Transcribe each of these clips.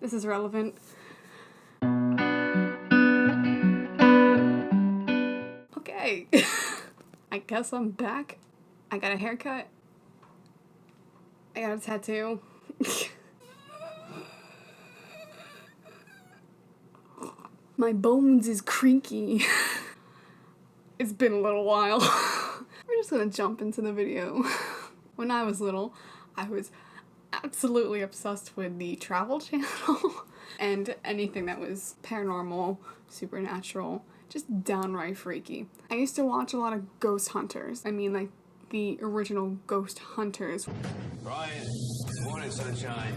This is relevant. Okay. I guess I'm back. I got a haircut. I got a tattoo. My bones is creaky. It's been a little while. We're just gonna jump into the video. When I was little, I was absolutely obsessed with the Travel Channel and anything that was paranormal, supernatural, just downright freaky. I used to watch a lot of ghost hunters. I mean, like the original ghost hunters. Brian, good morning, sunshine.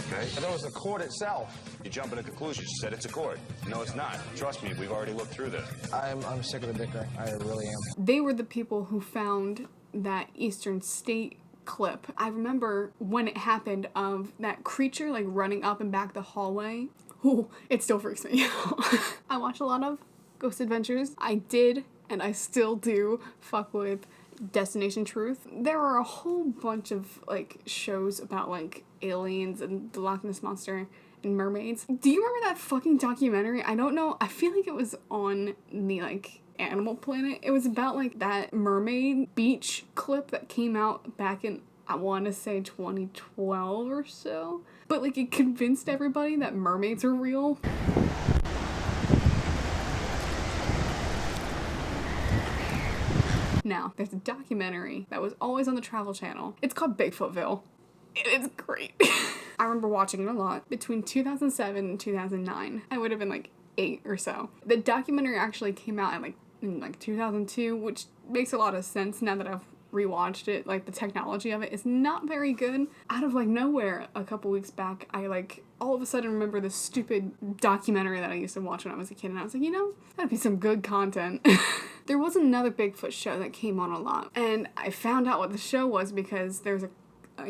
Okay. I thought it was the cord itself. You jump to conclusions. You said it's a cord. No, it's not. Trust me, we've already looked through this. I'm sick of the bickering. I really am. They were the people who found that Eastern State clip. I remember when it happened of that creature like running up and back the hallway. Ooh, it still freaks me out. I watch a lot of Ghost Adventures. I did, and I still do, fuck with Destination Truth. There are a whole bunch of like shows about like aliens and the Loch Ness Monster and mermaids. Do you remember that fucking documentary? I don't know. I feel like it was on the like Animal Planet. It was about like that mermaid beach clip that came out back in, I want to say 2012 or so. But like it convinced everybody that mermaids are real. Now, there's a documentary that was always on the Travel Channel. It's called Bigfootville. It's great. I remember watching it a lot. Between 2007 and 2009, I would have been like 8 or so. The documentary actually came out in 2002, which makes a lot of sense now that I've rewatched it. Like the technology of it is not very good. Out of like nowhere, a couple weeks back, I like all of a sudden remember this stupid documentary that I used to watch when I was a kid, and I was like, you know, that'd be some good content. There was another Bigfoot show that came on a lot, and I found out what the show was because there's a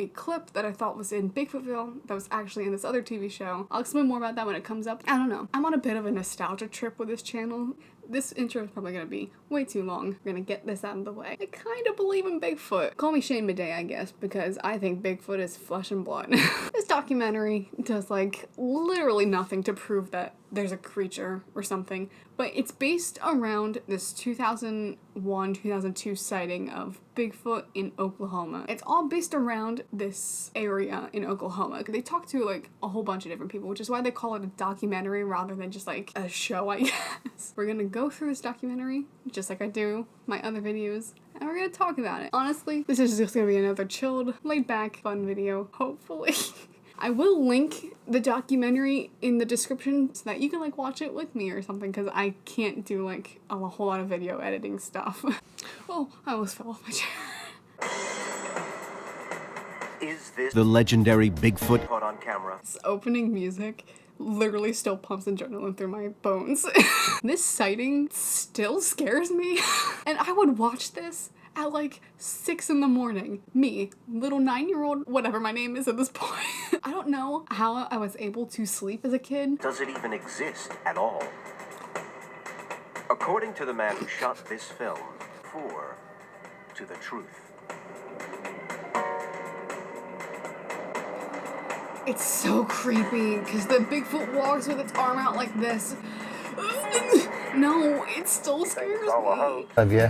clip that I thought was in Bigfootville that was actually in this other TV show. I'll explain more about that when it comes up. I don't know. I'm on a bit of a nostalgia trip with this channel. This intro is probably gonna be way too long. We're gonna get this out of the way. I kind of believe in Bigfoot. Call me Shane Madej, I guess, because I think Bigfoot is flesh and blood. This documentary does like literally nothing to prove that there's a creature or something, but it's based around this 2001-2002 sighting of Bigfoot in Oklahoma. It's all based around this area in Oklahoma. They talk to like a whole bunch of different people, which is why they call it a documentary rather than just like a show, I guess. We're gonna go through this documentary, just like I do my other videos, and we're gonna talk about it. Honestly, this is just gonna be another chilled, laid back, fun video, hopefully. I will link the documentary in the description so that you can like watch it with me or something, because I can't do like a whole lot of video editing stuff. Oh, I almost fell off my chair. Is this The legendary Bigfoot caught on camera? This opening music literally still pumps adrenaline through my bones. This sighting still scares me. And I would watch this at like 6 in the morning. Me, little 9-year-old, whatever my name is at this point. I don't know how I was able to sleep as a kid. Does it even exist at all? According to the man who shot this film, to the truth. It's so creepy because the Bigfoot walks with its arm out like this. No, it still scares me. Of you,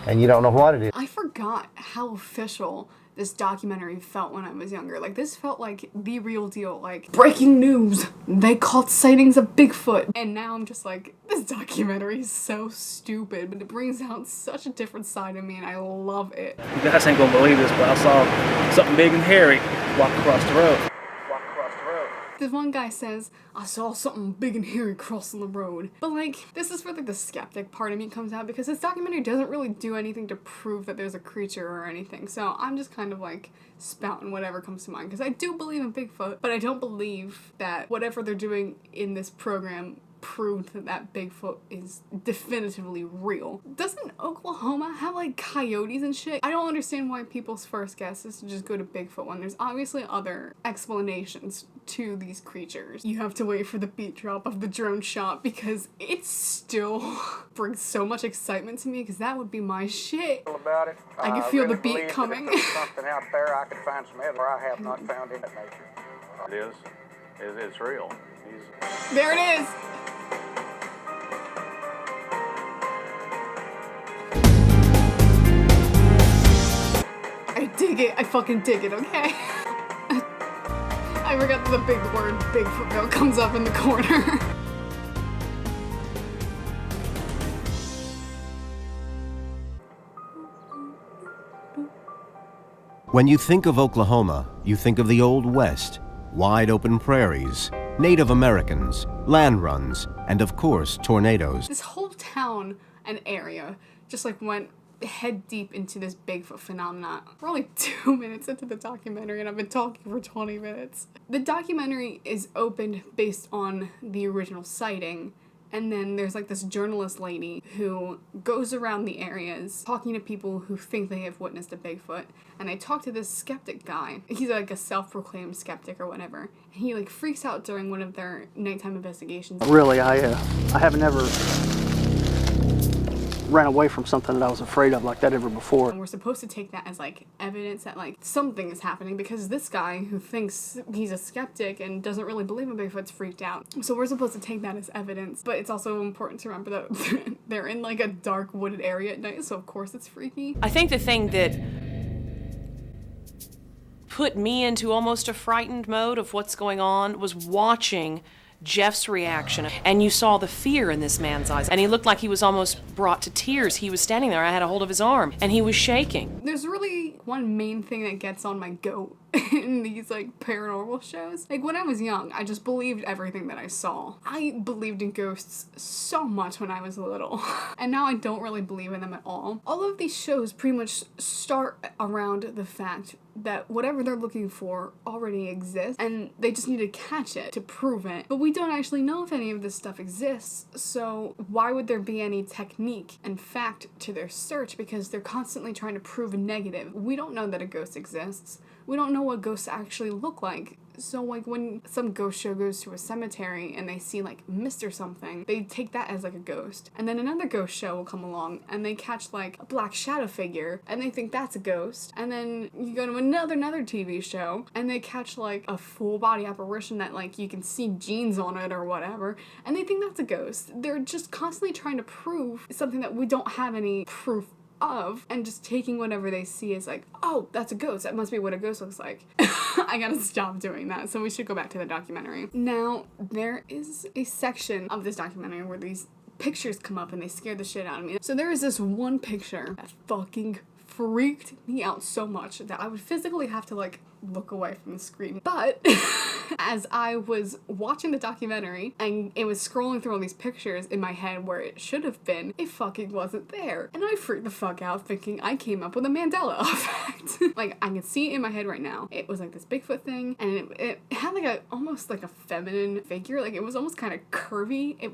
and you don't know what it is. I forgot how official this documentary felt when I was younger. Like, this felt like the real deal. Like, breaking news, they caught sightings of Bigfoot. And now I'm just like, this documentary is so stupid, but it brings out such a different side of me, and I love it. You guys ain't gonna believe this, but I saw something big and hairy walk across the road. This one guy says, I saw something big and hairy crossing the road. But like, this is where like the skeptic part of me comes out, because this documentary doesn't really do anything to prove that there's a creature or anything. So I'm just kind of like spouting whatever comes to mind, because I do believe in Bigfoot, but I don't believe that whatever they're doing in this program proved that Bigfoot is definitively real. Doesn't Oklahoma have like coyotes and shit? I don't understand why people's first guess is to just go to Bigfoot when there's obviously other explanations to these creatures. You have to wait for the beat drop of the drone shot, because it still brings so much excitement to me, because that would be my shit. About it. I can feel really the beat believe coming. That if there's something out there, I could find some evidence I have not found in that nature. It is. It's real. There it is. I dig it. I fucking dig it, okay? I forgot that the big word Bigfoot comes up in the corner. When you think of Oklahoma, you think of the Old West, wide open prairies, Native Americans, land runs, and of course, tornadoes. This whole town and area just like went head deep into this Bigfoot phenomenon. We're only 2 minutes into the documentary and I've been talking for 20 minutes. The documentary is opened based on the original sighting. And then there's like this journalist lady who goes around the areas talking to people who think they have witnessed a Bigfoot. And I talked to this skeptic guy. He's like a self-proclaimed skeptic or whatever. And he like freaks out during one of their nighttime investigations. Really, I haven't ever ran away from something that I was afraid of like that ever before. And we're supposed to take that as like evidence that like something is happening because this guy who thinks he's a skeptic and doesn't really believe in Bigfoot's freaked out. So we're supposed to take that as evidence. But it's also important to remember that they're in like a dark wooded area at night, so of course it's freaky. I think the thing that put me into almost a frightened mode of what's going on was watching Jeff's reaction, and you saw the fear in this man's eyes, and he looked like he was almost brought to tears. He was standing there, I had a hold of his arm, and he was shaking. There's really one main thing that gets on my goat in these like paranormal shows. Like when I was young, I just believed everything that I saw. I believed in ghosts so much when I was little, and now I don't really believe in them at all. All of these shows pretty much start around the fact that whatever they're looking for already exists, and they just need to catch it to prove it. But we don't actually know if any of this stuff exists, so why would there be any technique and fact to their search? Because they're constantly trying to prove a negative. We don't know that a ghost exists. We don't know what ghosts actually look like. So like when some ghost show goes to a cemetery and they see like mist or something, they take that as like a ghost. And then another ghost show will come along and they catch like a black shadow figure and they think that's a ghost. And then you go to another TV show and they catch like a full body apparition that like you can see genes on it or whatever, and they think that's a ghost. They're just constantly trying to prove something that we don't have any proof of, and just taking whatever they see as like, oh, that's a ghost. That must be what a ghost looks like. I gotta stop doing that. So we should go back to the documentary. Now, there is a section of this documentary where these pictures come up and they scare the shit out of me. So there is this one picture that fucking freaked me out so much that I would physically have to like look away from the screen. But as I was watching the documentary and it was scrolling through all these pictures in my head where it should have been, it fucking wasn't there. And I freaked the fuck out thinking I came up with a Mandela effect. Like I can see it in my head right now. It was like this Bigfoot thing, and it had like a almost like a feminine figure. Like it was almost kind of curvy. It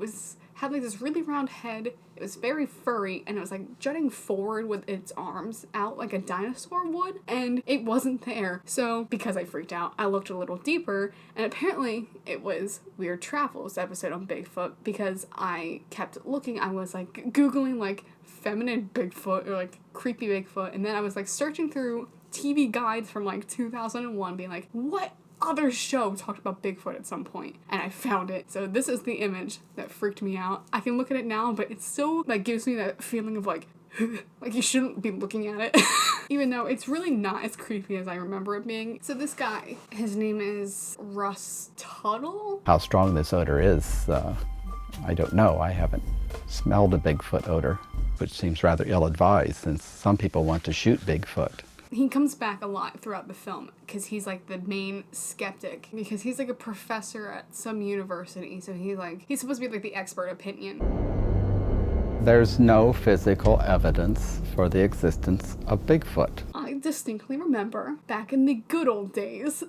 had like this really round head. It was very furry, and it was like jutting forward with its arms out like a dinosaur would, and it wasn't there. So because I freaked out, I looked a little deeper, and apparently it was Weird Travels episode on Bigfoot, because I kept looking. I was like Googling like feminine Bigfoot or like creepy Bigfoot, and then I was like searching through TV guides from like 2001 being like, what other show talked about Bigfoot at some point? And I found it. So this is the image that freaked me out. I can look at it now, but it still like gives me that feeling of like like you shouldn't be looking at it. Even though it's really not as creepy as I remember it being. So this guy, his name is Russ Tuttle. How strong this odor is, I don't know. I haven't smelled a Bigfoot odor, which seems rather ill-advised since some people want to shoot Bigfoot. He comes back a lot throughout the film because he's like the main skeptic, because he's like a professor at some university, so he's supposed to be like the expert opinion. There's no physical evidence for the existence of Bigfoot. I distinctly remember back in the good old days,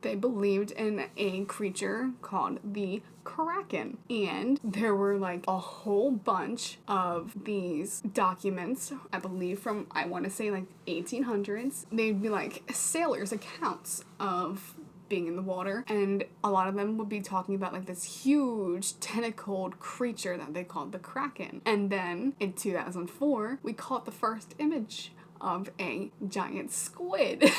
they believed in a creature called the kraken, and there were like a whole bunch of these documents, I believe from, I want to say like 1800s. They'd be like sailors' accounts of being in the water, and a lot of them would be talking about like this huge tentacled creature that they called the kraken. And then in 2004 we caught the first image of a giant squid.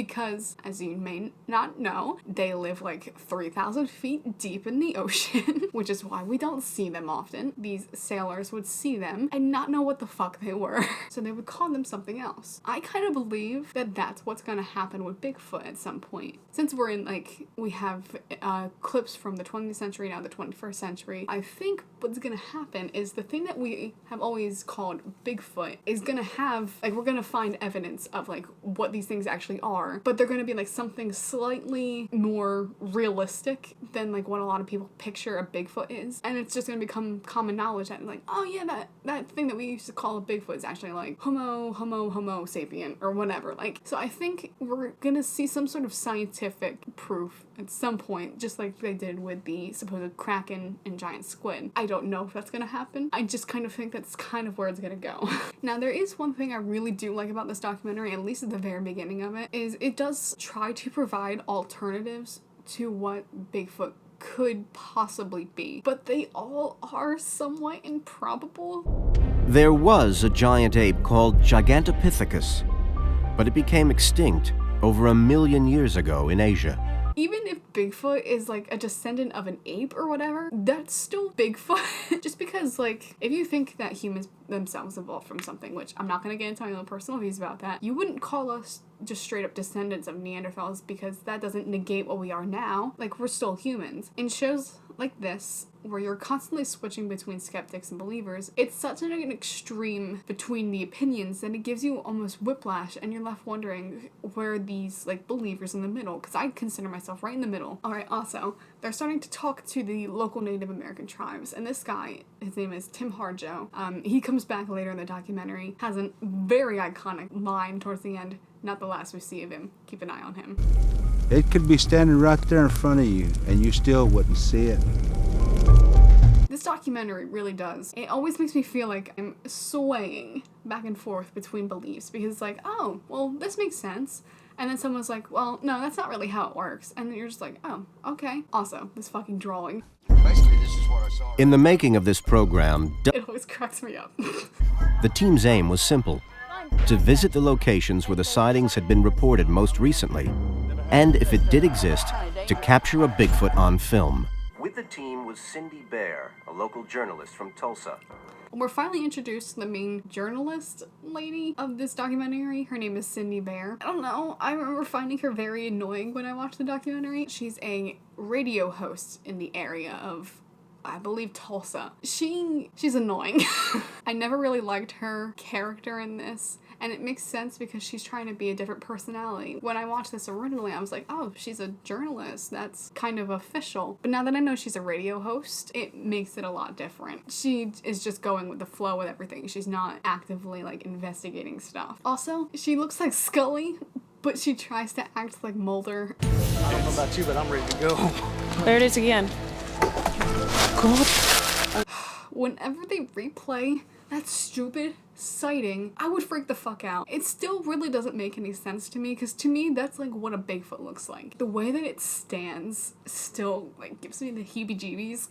because, as you may not know, they live like 3,000 feet deep in the ocean, which is why we don't see them often. These sailors would see them and not know what the fuck they were, so they would call them something else. I kind of believe that that's what's gonna happen with Bigfoot at some point. Since we're in, like, we have clips from the 20th century, now the 21st century, I think what's gonna happen is the thing that we have always called Bigfoot is gonna have, like, we're gonna find evidence of, like, what these things actually are, but they're gonna be, like, something slightly more realistic than, like, what a lot of people picture a Bigfoot is, and it's just gonna become common knowledge that, like, oh yeah, that thing that we used to call a Bigfoot is actually, like, homo sapien, or whatever. Like, so I think we're gonna see some sort of scientific proof at some point, just like they did with the supposed kraken and giant squid. I don't know if that's gonna happen. I just kind of think that's kind of where it's gonna go. Now, there is one thing I really do like about this documentary, at least at the very beginning of it, is it does try to provide alternatives to what Bigfoot could possibly be, but they all are somewhat improbable. There was a giant ape called Gigantopithecus, but it became extinct over 1 million years ago in Asia. Even if Bigfoot is, like, a descendant of an ape or whatever, that's still Bigfoot. Just because, like, if you think that humans themselves evolved from something, which I'm not gonna get into my own personal views about that, you wouldn't call us just straight up descendants of Neanderthals, because that doesn't negate what we are now. Like, we're still humans. In shows like this, where you're constantly switching between skeptics and believers, it's such an extreme between the opinions that it gives you almost whiplash, and you're left wondering where these, like, believers in the middle, because I consider myself right in the middle. Alright, also, they're starting to talk to the local Native American tribes, and this guy, his name is Tim Harjo, he comes back later in the documentary, has a very iconic line towards the end, not the last we see of him. Keep an eye on him. It could be standing right there in front of you, and you still wouldn't see it. This documentary really does. It always makes me feel like I'm swaying back and forth between beliefs, because it's like, oh, well, this makes sense. And then someone's like, well, no, that's not really how it works. And then you're just like, oh, okay. Also, this fucking drawing. Basically, this is what I saw. In the making of this program, It always cracks me up. the team's aim was simple: to visit the locations where the sightings had been reported most recently, and if it did exist, to capture a Bigfoot on film. With the team was Cindy Bear, a local journalist from Tulsa. We're finally introduced to the main journalist lady of this documentary. Her name is Cindy Bear. I don't know, I remember finding her very annoying when I watched the documentary. She's a radio host in the area of, I believe, Tulsa. She's annoying. I never really liked her character in this, and it makes sense because she's trying to be a different personality. When I watched this originally, I was like, oh, she's a journalist. That's kind of official. But now that I know she's a radio host, it makes it a lot different. She is just going with the flow with everything. She's not actively, like, investigating stuff. Also, she looks like Scully, but she tries to act like Mulder. I don't know about you, but I'm ready to go. There it is again. God. Whenever they replay that stupid sighting, I would freak the fuck out. It still really doesn't make any sense to me, because to me, that's like what a Bigfoot looks like. The way that it stands still, like, gives me the heebie-jeebies.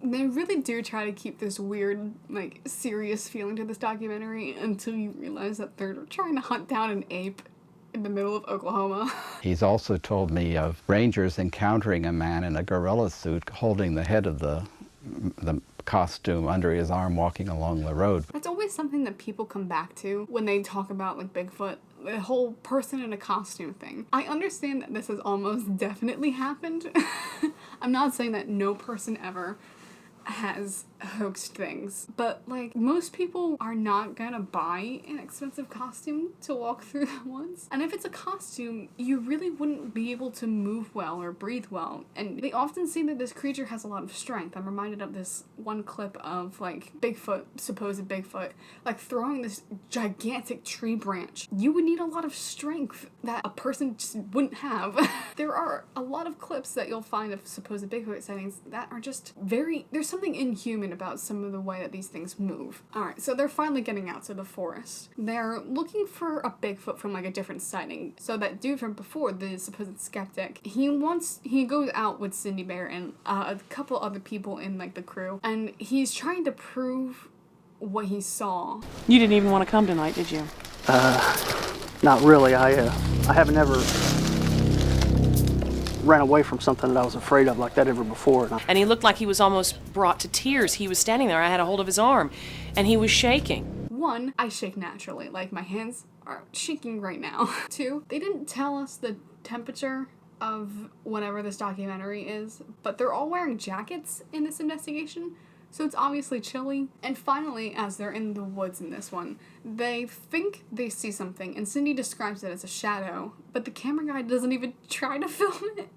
They really do try to keep this weird, like, serious feeling to this documentary until you realize that they're trying to hunt down an ape in the middle of Oklahoma. He's also told me of rangers encountering a man in a gorilla suit holding the head of the costume under his arm walking along the road. That's always something that people come back to when they talk about, like, Bigfoot, the whole person in a costume thing. I understand that this has almost definitely happened. I'm not saying that no person ever has hoaxed things, but, like, most people are not gonna buy an expensive costume to walk through the woods. And if it's a costume, you really wouldn't be able to move well or breathe well. And they often say that this creature has a lot of strength. I'm reminded of this one clip of, like, Bigfoot, supposed Bigfoot, like, throwing this gigantic tree branch. You would need a lot of strength that a person just wouldn't have. There are a lot of clips that you'll find of supposed Bigfoot sightings that are just there's something inhuman about some of the way that these things move. Alright, so they're finally getting out to the forest. They're looking for a Bigfoot from, like, a different sighting. So that dude from before, the supposed skeptic, he goes out with Cindy Bear and a couple other people in, like, the crew, and he's trying to prove what he saw. You didn't even want to come tonight, did you? Not really. I haven't ever ran away from something that I was afraid of like that ever before. And he looked like he was almost brought to tears. He was standing there. I had a hold of his arm, and he was shaking. 1, I shake naturally. Like, my hands are shaking right now. 2, they didn't tell us the temperature of whatever this documentary is, but they're all wearing jackets in this investigation, so it's obviously chilly. And finally, as they're in the woods in this one, they think they see something, and Cindy describes it as a shadow, but the camera guy doesn't even try to film it.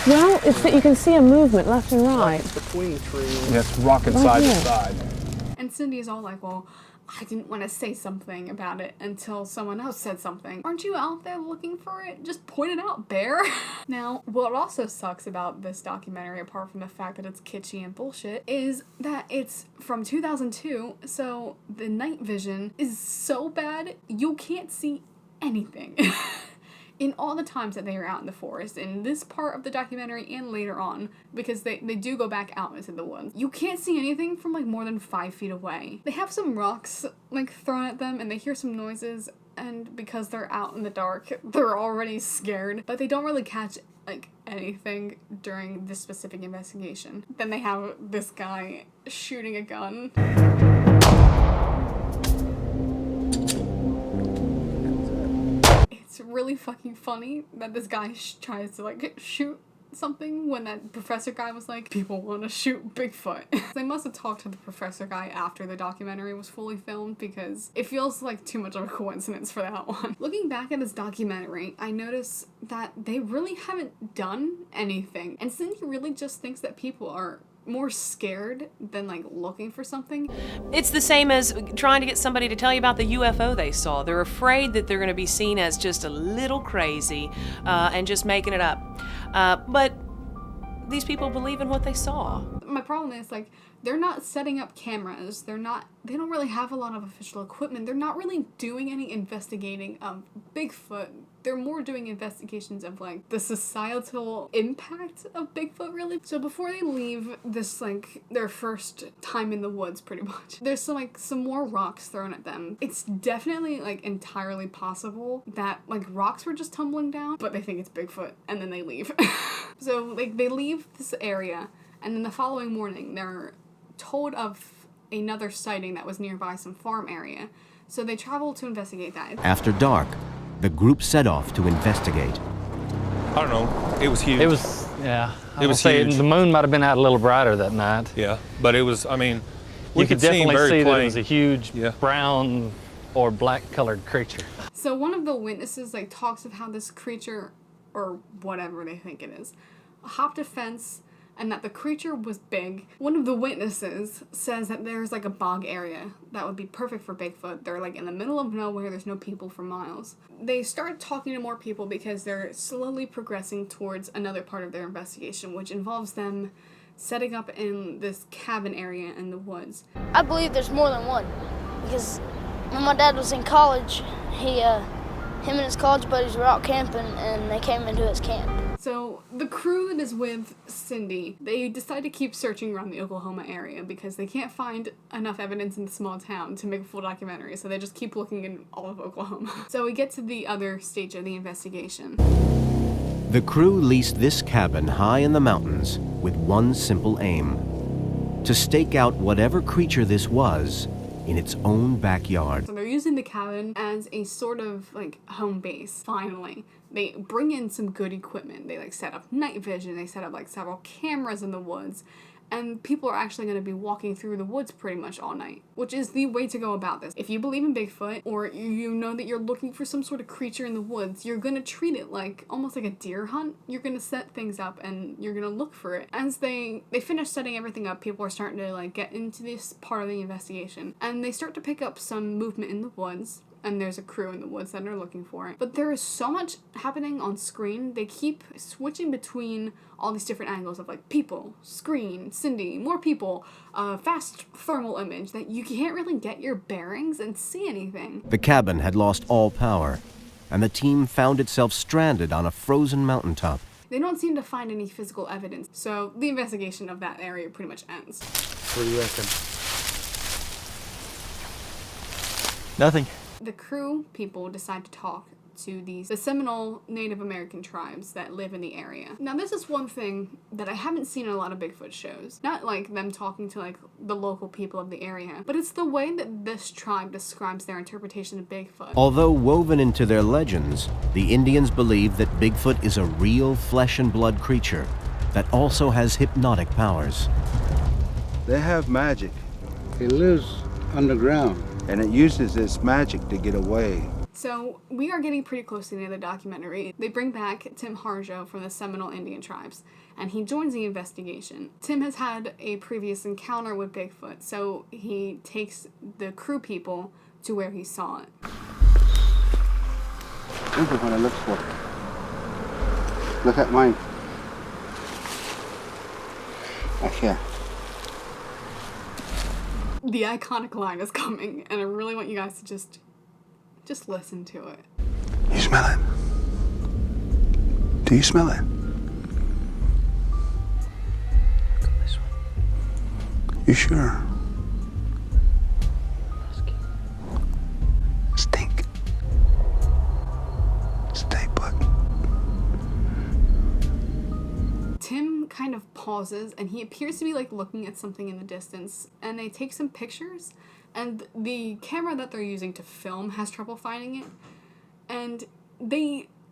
Well, it's that you can see a movement left and right. Between trees. Yes, rocking side to side. And Cindy is all like, well, I didn't want to say something about it until someone else said something. Aren't you out there looking for it? Just point it out, bear. Now, what also sucks about this documentary, apart from the fact that it's kitschy and bullshit, is that it's from 2002, so the night vision is so bad, you can't see anything. In all the times that they are out in the forest, in this part of the documentary and later on, because they do go back out into the woods, you can't see anything from like more than 5 feet away. They have some rocks like thrown at them and they hear some noises, and because they're out in the dark, they're already scared, but they don't really catch like anything during this specific investigation. Then they have this guy shooting a gun. It's really fucking funny that this guy tries to like shoot something when that professor guy was like, people want to shoot Bigfoot. They must have talked to the professor guy after the documentary was fully filmed, because it feels like too much of a coincidence for that one. Looking back at this documentary, I notice that they really haven't done anything, and Cindy really just thinks that people are more scared than like looking for something. It's the same as trying to get somebody to tell you about the UFO they saw. They're afraid that they're going to be seen as just a little crazy and just making it up. But these people believe in what they saw. My problem is, like, they're not setting up cameras. They don't really have a lot of official equipment. They're not really doing any investigating of Bigfoot. They're more doing investigations of, like, the societal impact of Bigfoot, really. So before they leave this, like, their first time in the woods, pretty much, there's some more rocks thrown at them. It's definitely, like, entirely possible that, like, rocks were just tumbling down, but they think it's Bigfoot, and then they leave. So, like, they leave this area, and then the following morning, they're told of another sighting that was nearby some farm area. So they travel to investigate that. After dark, the group set off to investigate. I don't know. It was huge. It was, yeah. It was huge. The moon might have been out a little brighter that night. Yeah, but it was, I mean, you could definitely see that it was a huge yeah. brown or black colored creature. So one of the witnesses, like, talks of how this creature, or whatever they think it is, hopped a fence, and that the creature was big. One of the witnesses says that there's like a bog area that would be perfect for Bigfoot. They're like in the middle of nowhere, there's no people for miles. They start talking to more people because they're slowly progressing towards another part of their investigation, which involves them setting up in this cabin area in the woods. I believe there's more than one, because when my dad was in college, him and his college buddies were out camping and they came into his camp. So the crew that is with Cindy, they decide to keep searching around the Oklahoma area because they can't find enough evidence in the small town to make a full documentary, so they just keep looking in all of Oklahoma. So we get to the other stage of the investigation. The crew leased this cabin high in the mountains with one simple aim: to stake out whatever creature this was in its own backyard. So they're using the cabin as a sort of like home base, finally. They bring in some good equipment. They like set up night vision, they set up like several cameras in the woods, and people are actually going to be walking through the woods pretty much all night, which is the way to go about this. If you believe in Bigfoot, or you know that you're looking for some sort of creature in the woods, you're going to treat it like almost like a deer hunt. You're going to set things up and you're going to look for it. As they finish setting everything up, people are starting to like get into this part of the investigation, and they start to pick up some movement in the woods. And there's a crew in the woods that are looking for it. But there is so much happening on screen. They keep switching between all these different angles of like people, screen, Cindy, more people, fast thermal image, that you can't really get your bearings and see anything. The cabin had lost all power, and the team found itself stranded on a frozen mountaintop. They don't seem to find any physical evidence, so the investigation of that area pretty much ends. What do you reckon? Nothing. The crew people decide to talk to the Seminole Native American tribes that live in the area. Now, this is one thing that I haven't seen in a lot of Bigfoot shows. Not like them talking to like the local people of the area, but it's the way that this tribe describes their interpretation of Bigfoot. Although woven into their legends, the Indians believe that Bigfoot is a real flesh and blood creature that also has hypnotic powers. They have magic. It lives underground, and it uses its magic to get away. So, we are getting pretty close to the end of the documentary. They bring back Tim Harjo from the Seminole Indian tribes, and he joins the investigation. Tim has had a previous encounter with Bigfoot, so he takes the crew people to where he saw it. This is what I look for. Look at mine. Right here. The iconic line is coming, and I really want you guys to just listen to it. You smell it? Do you smell it? This one. You sure? Stink. Stay put. Tim kind of pauses, and he appears to be like looking at something in the distance, and they take some pictures, and the camera that they're using to film has trouble finding it, and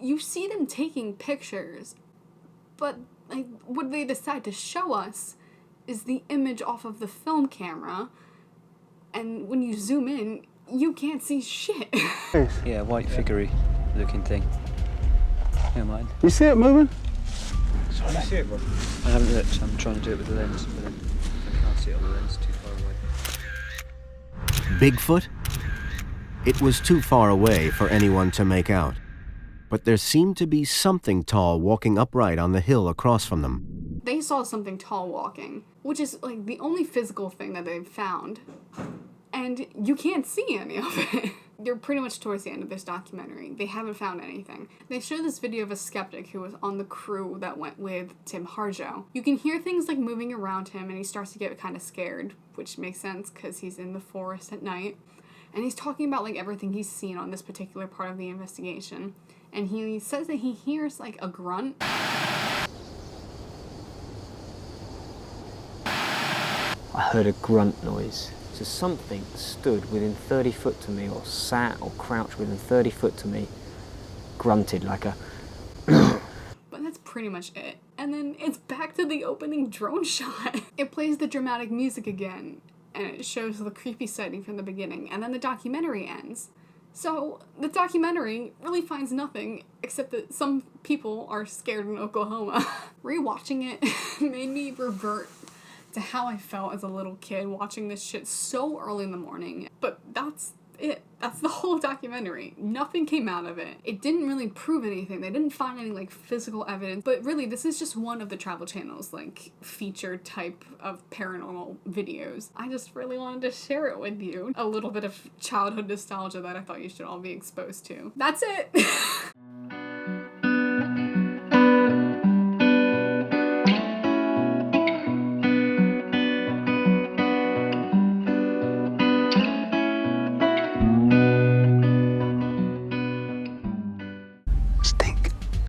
you see them taking pictures, but like what they decide to show us is the image off of the film camera, and when you zoom in, you can't see shit. Yeah, white figurey looking thing. Never mind. You see it moving? Sorry. You see it, bro? I haven't looked. I'm trying to do it with the lens, but then I can't see it on the lens, too far away. Bigfoot? It was too far away for anyone to make out, but there seemed to be something tall walking upright on the hill across from them. They saw something tall walking, which is like the only physical thing that they've found, and you can't see any of it. You're pretty much towards the end of this documentary. They haven't found anything. They show this video of a skeptic who was on the crew that went with Tim Harjo. You can hear things like moving around him, and he starts to get kind of scared, which makes sense because he's in the forest at night. And he's talking about like everything he's seen on this particular part of the investigation. And he says that he hears like a grunt. I heard a grunt noise. So something stood within 30 foot to me, or sat or crouched within 30 foot to me, grunted like a... But that's pretty much it. And then it's back to the opening drone shot. It plays the dramatic music again, and it shows the creepy sighting from the beginning, and then the documentary ends. So the documentary really finds nothing except that some people are scared in Oklahoma. Rewatching it made me revert to how I felt as a little kid watching this shit so early in the morning. But that's it. That's the whole documentary. Nothing came out of it. It didn't really prove anything. They didn't find any like physical evidence. But really, this is just one of the Travel Channel's like featured type of paranormal videos. I just really wanted to share it with you. A little bit of childhood nostalgia that I thought you should all be exposed to. That's it.